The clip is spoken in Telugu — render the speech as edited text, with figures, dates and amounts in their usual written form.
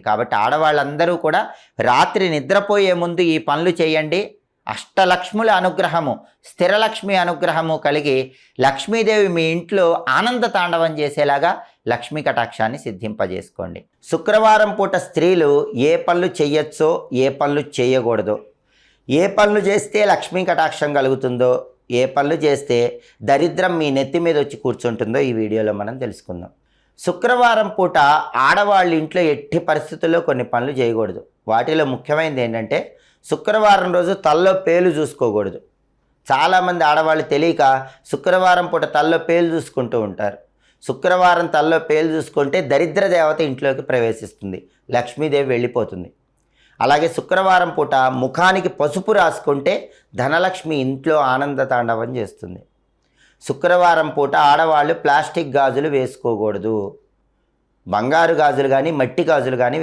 కాబట్టి ఆడవాళ్ళందరూ కూడా రాత్రి నిద్రపోయే ముందు ఈ పనులు చేయండి. అష్టలక్ష్ముల అనుగ్రహము, స్థిరలక్ష్మి అనుగ్రహము కలిగి లక్ష్మీదేవి మీ ఇంట్లో ఆనంద తాండవం చేసేలాగా లక్ష్మీ కటాక్షాన్ని సిద్ధింపజేసుకోండి. శుక్రవారం పూట స్త్రీలు ఏ పనులు చేయొచ్చో, ఏ పనులు చేయకూడదో, ఏ పనులు చేస్తే లక్ష్మీ కటాక్షం కలుగుతుందో, ఏ పనులు చేస్తే దరిద్రం మీ నెత్తి మీద వచ్చి కూర్చుంటుందో ఈ వీడియోలో మనం తెలుసుకుందాం. శుక్రవారం పూట ఆడవాళ్ళ ఇంట్లో ఎట్టి పరిస్థితుల్లో కొన్ని పనులు చేయకూడదు. వాటిలో ముఖ్యమైనది ఏంటంటే శుక్రవారం రోజు తల్లో పేలు చూసుకోకూడదు. చాలామంది ఆడవాళ్ళు తెలియక శుక్రవారం పూట తల్లో పేలు చూసుకుంటూ ఉంటారు. శుక్రవారం తల్లో పేలు చూసుకుంటే దరిద్ర దేవత ఇంట్లోకి ప్రవేశిస్తుంది, లక్ష్మీదేవి వెళ్ళిపోతుంది. అలాగే శుక్రవారం పూట ముఖానికి పసుపు రాసుకుంటే ధనలక్ష్మి ఇంట్లో ఆనంద తాండవం చేస్తుంది. శుక్రవారం పూట ఆడవాళ్ళు ప్లాస్టిక్ గాజులు వేసుకోకూడదు. బంగారు గాజులు కానీ మట్టి గాజులు కానీ